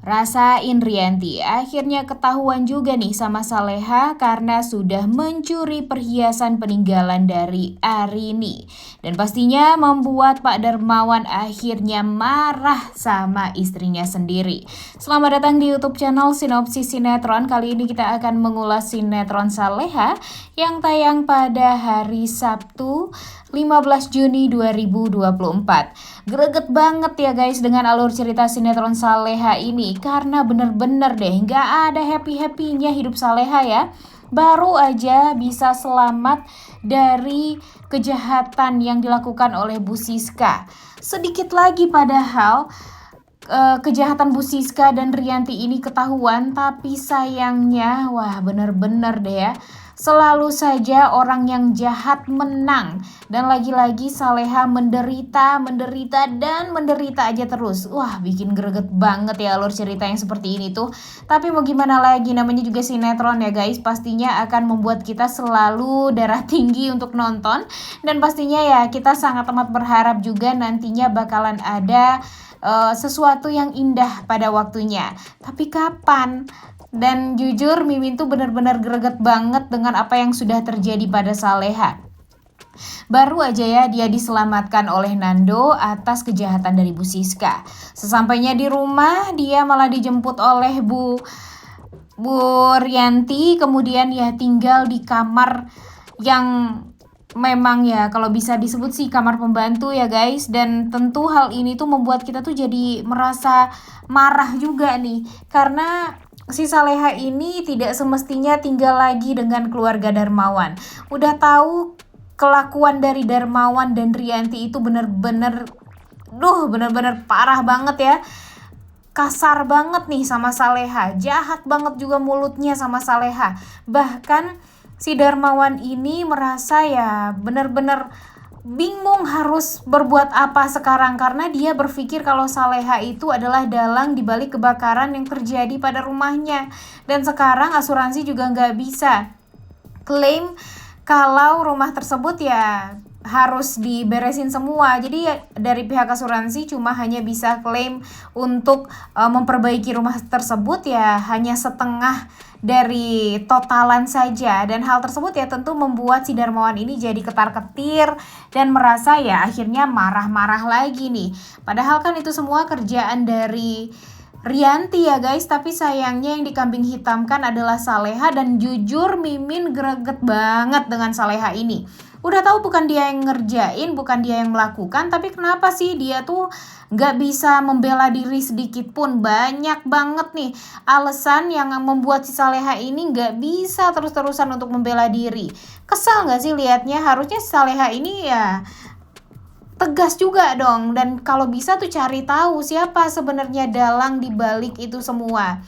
Rasain Rianti, akhirnya ketahuan juga nih sama Saleha karena sudah mencuri perhiasan peninggalan dari Arini. Dan pastinya membuat Pak Darmawan akhirnya marah sama istrinya sendiri. Selamat datang di YouTube channel Sinopsis Sinetron. Kali ini kita akan mengulas sinetron Saleha yang tayang pada hari Sabtu 15 Juni 2024. Greget banget ya guys dengan alur cerita sinetron Saleha ini karena bener-bener deh nggak ada happy-happynya hidup Saleha ya. Baru aja bisa selamat dari kejahatan yang dilakukan oleh Bu Siska. Sedikit lagi padahal kejahatan Bu Siska dan Rianti ini ketahuan, tapi sayangnya wah bener-bener deh ya, selalu saja orang yang jahat menang. Dan lagi-lagi Saleha menderita dan menderita aja terus. Wah bikin greget banget ya alur cerita yang seperti ini tuh. Tapi mau gimana lagi, namanya juga sinetron ya guys, pastinya akan membuat kita selalu darah tinggi untuk nonton. Dan pastinya ya kita sangat amat berharap juga nantinya bakalan ada sesuatu yang indah pada waktunya. Tapi kapan? Dan jujur Mimin tuh benar-benar greget banget dengan apa yang sudah terjadi pada Saleha. Baru aja ya dia diselamatkan oleh Nando atas kejahatan dari Bu Siska. Sesampainya di rumah dia malah dijemput oleh Bu Rianti, kemudian ya tinggal di kamar yang memang ya kalau bisa disebut sih kamar pembantu ya guys. Dan tentu hal ini tuh membuat kita tuh jadi merasa marah juga nih, karena si Saleha ini tidak semestinya tinggal lagi dengan keluarga Darmawan. Udah tahu kelakuan dari Darmawan dan Rianti itu bener-bener parah banget ya. Kasar banget nih sama Saleha, jahat banget juga mulutnya sama Saleha. Bahkan si Darmawan ini merasa ya benar-benar bingung harus berbuat apa sekarang, karena dia berpikir kalau Saleha itu adalah dalang dibalik kebakaran yang terjadi pada rumahnya. Dan sekarang asuransi juga nggak bisa klaim kalau rumah tersebut ya harus diberesin semua. Jadi ya, dari pihak asuransi cuma hanya bisa klaim untuk memperbaiki rumah tersebut ya hanya setengah dari totalan saja. Dan hal tersebut ya tentu membuat si Darmawan ini jadi ketar-ketir dan merasa ya akhirnya marah-marah lagi nih. Padahal kan itu semua kerjaan dari Rianti ya guys, tapi sayangnya yang dikambing hitamkan adalah Saleha. Dan jujur Mimin greget banget dengan Saleha ini. Udah tahu bukan dia yang ngerjain, bukan dia yang melakukan, tapi kenapa sih dia tuh gak bisa membela diri sedikit pun? Banyak banget nih alasan yang membuat si Saleha ini gak bisa terus-terusan untuk membela diri. Kesal gak sih liatnya? Harusnya si Saleha ini ya tegas juga dong, dan kalau bisa tuh cari tahu siapa sebenarnya dalang di balik itu semua.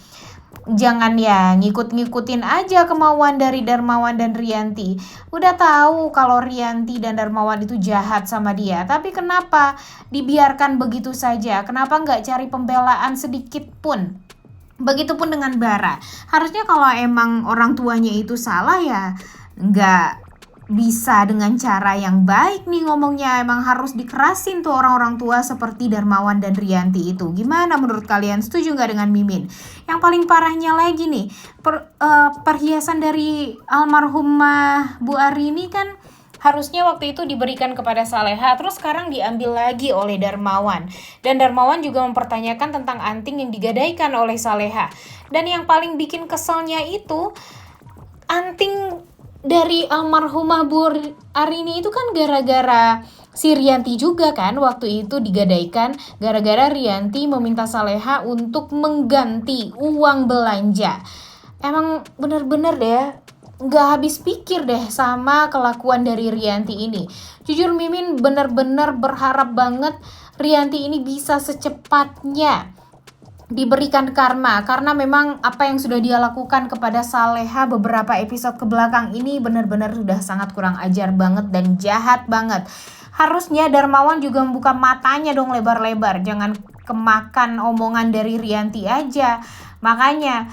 Jangan ya ngikut-ngikutin aja kemauan dari Darmawan dan Rianti. Udah tahu kalau Rianti dan Darmawan itu jahat sama dia, tapi kenapa dibiarkan begitu saja? Kenapa nggak cari pembelaan sedikit pun? Begitupun dengan Bara. Harusnya kalau emang orang tuanya itu salah ya nggak bisa dengan cara yang baik nih ngomongnya. Emang harus dikerasin tuh orang-orang tua seperti Darmawan dan Rianti itu. Gimana menurut kalian? Setuju nggak dengan Mimin? Yang paling parahnya lagi nih, perhiasan dari almarhumah Bu Arini kan harusnya waktu itu diberikan kepada Saleha, terus sekarang diambil lagi oleh Darmawan. Dan Darmawan juga mempertanyakan tentang anting yang digadaikan oleh Saleha. Dan yang paling bikin keselnya itu anting dari almarhumah Bu Arini itu kan gara-gara si Rianti juga kan waktu itu digadaikan, gara-gara Rianti meminta Saleha untuk mengganti uang belanja. Emang bener-bener deh nggak habis pikir deh sama kelakuan dari Rianti ini. Jujur Mimin bener-bener berharap banget Rianti ini bisa secepatnya diberikan karma, karena memang apa yang sudah dia lakukan kepada Saleha beberapa episode ke belakang ini benar-benar sudah sangat kurang ajar banget dan jahat banget. Harusnya Darmawan juga membuka matanya dong lebar-lebar, jangan kemakan omongan dari Rianti aja. Makanya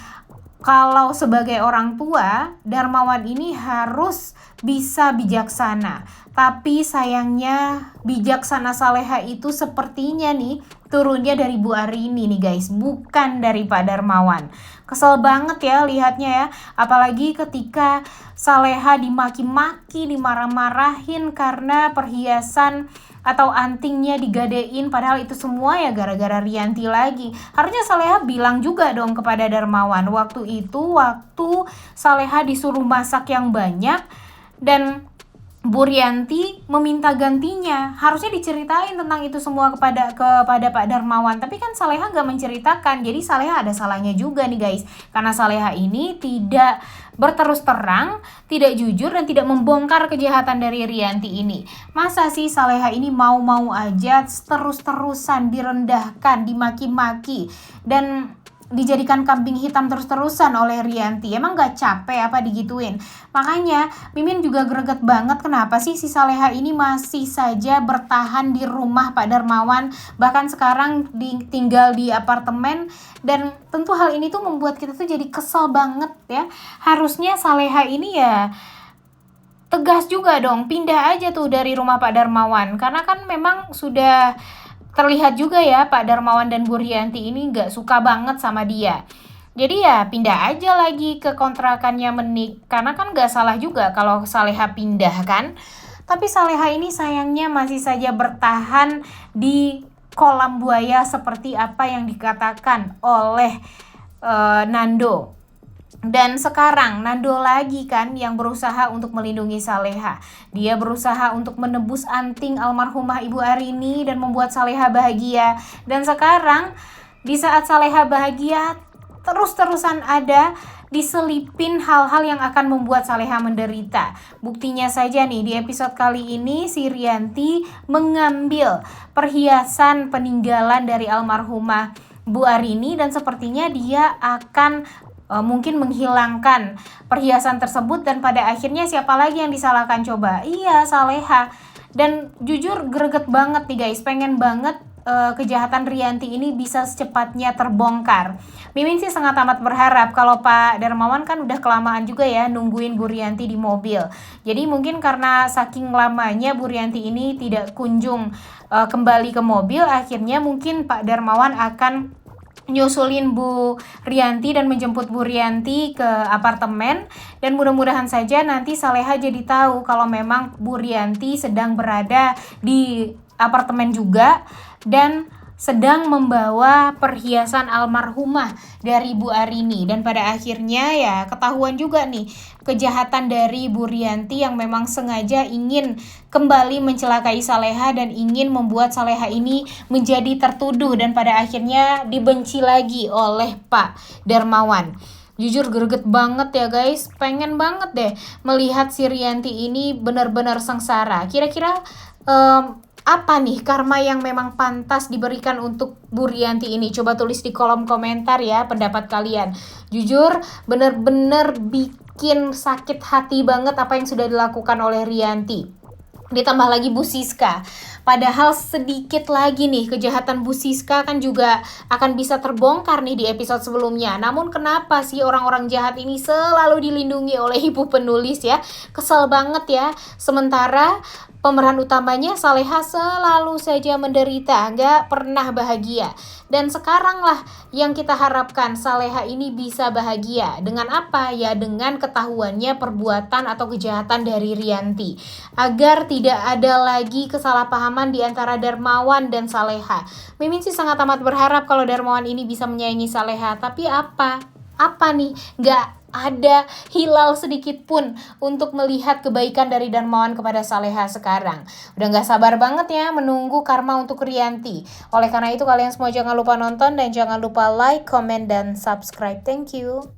kalau sebagai orang tua, Darmawan ini harus bisa bijaksana. Tapi sayangnya bijaksana Saleha itu sepertinya nih turunnya dari Bu Arini nih guys, bukan dari Pak Darmawan. Kesel banget ya lihatnya ya, apalagi ketika Saleha dimaki-maki, dimarah-marahin karena perhiasan atau antingnya digadein, padahal itu semua ya gara-gara Rianti lagi. Harusnya Saleha bilang juga dong kepada Darmawan waktu Saleha disuruh masak yang banyak dan Bu Rianti meminta gantinya. Harusnya diceritain tentang itu semua kepada Pak Darmawan. Tapi kan Saleha nggak menceritakan. Jadi Saleha ada salahnya juga nih guys. Karena Saleha ini tidak berterus terang, tidak jujur, dan tidak membongkar kejahatan dari Rianti ini. Masa sih Saleha ini mau-mau aja terus-terusan direndahkan, dimaki-maki, dan dijadikan kambing hitam terus-terusan oleh Rianti? Emang gak capek apa digituin? Makanya Mimin juga greget banget kenapa sih si Saleha ini masih saja bertahan di rumah Pak Darmawan, bahkan sekarang tinggal di apartemen. Dan tentu hal ini tuh membuat kita tuh jadi kesel banget ya. Harusnya Saleha ini ya tegas juga dong, pindah aja tuh dari rumah Pak Darmawan, karena kan memang sudah terlihat juga ya Pak Darmawan dan Bu Rianti ini nggak suka banget sama dia. Jadi ya pindah aja lagi ke kontrakannya Menik, karena kan nggak salah juga kalau Saleha pindah kan. Tapi Saleha ini sayangnya masih saja bertahan di kolam buaya seperti apa yang dikatakan oleh Nando. Dan sekarang Nando lagi kan yang berusaha untuk melindungi Saleha. Dia berusaha untuk menebus anting almarhumah Ibu Arini dan membuat Saleha bahagia. Dan sekarang di saat Saleha bahagia, terus-terusan ada diselipin hal-hal yang akan membuat Saleha menderita. Buktinya saja nih, di episode kali ini si Rianti mengambil perhiasan peninggalan dari almarhumah Bu Arini, dan sepertinya dia akan mungkin menghilangkan perhiasan tersebut. Dan pada akhirnya siapa lagi yang disalahkan coba? Iya, Saleha. Dan jujur greget banget nih guys, pengen banget kejahatan Rianti ini bisa secepatnya terbongkar. Mimin sih sangat amat berharap, kalau Pak Darmawan kan udah kelamaan juga ya nungguin Bu Rianti di mobil. Jadi mungkin karena saking lamanya Bu Rianti ini tidak kunjung kembali ke mobil, akhirnya mungkin Pak Darmawan akan nyusulin Bu Rianti dan menjemput Bu Rianti ke apartemen. Dan mudah-mudahan saja nanti Saleha jadi tahu kalau memang Bu Rianti sedang berada di apartemen juga dan sedang membawa perhiasan almarhumah dari Bu Arini. Dan pada akhirnya ya ketahuan juga nih kejahatan dari Bu Rianti yang memang sengaja ingin kembali mencelakai Saleha dan ingin membuat Saleha ini menjadi tertuduh dan pada akhirnya dibenci lagi oleh Pak Darmawan. Jujur greget banget ya guys, pengen banget deh melihat si Rianti ini benar-benar sengsara. Kira-kira apa nih karma yang memang pantas diberikan untuk Bu Rianti ini? Coba tulis di kolom komentar ya pendapat kalian. Jujur bener-bener bikin sakit hati banget apa yang sudah dilakukan oleh Rianti. Ditambah lagi Bu Siska. Padahal sedikit lagi nih kejahatan Bu Siska kan juga akan bisa terbongkar nih di episode sebelumnya. Namun kenapa sih orang-orang jahat ini selalu dilindungi oleh ibu penulis ya? Kesel banget ya. Sementara pemeran utamanya Saleha selalu saja menderita, nggak pernah bahagia. Dan sekarang lah yang kita harapkan Saleha ini bisa bahagia. Dengan apa? Ya dengan ketahuannya perbuatan atau kejahatan dari Rianti. Agar tidak ada lagi kesalahpahaman di antara Darmawan dan Saleha. Mimin sih sangat amat berharap kalau Darmawan ini bisa menyayangi Saleha. Tapi apa? Apa nih? Nggak ada hilal sedikit pun untuk melihat kebaikan dari Darmawan kepada Saleha sekarang. Udah gak sabar banget ya menunggu karma untuk Rianti. Oleh karena itu kalian semua jangan lupa nonton dan jangan lupa like, comment, dan subscribe. Thank you.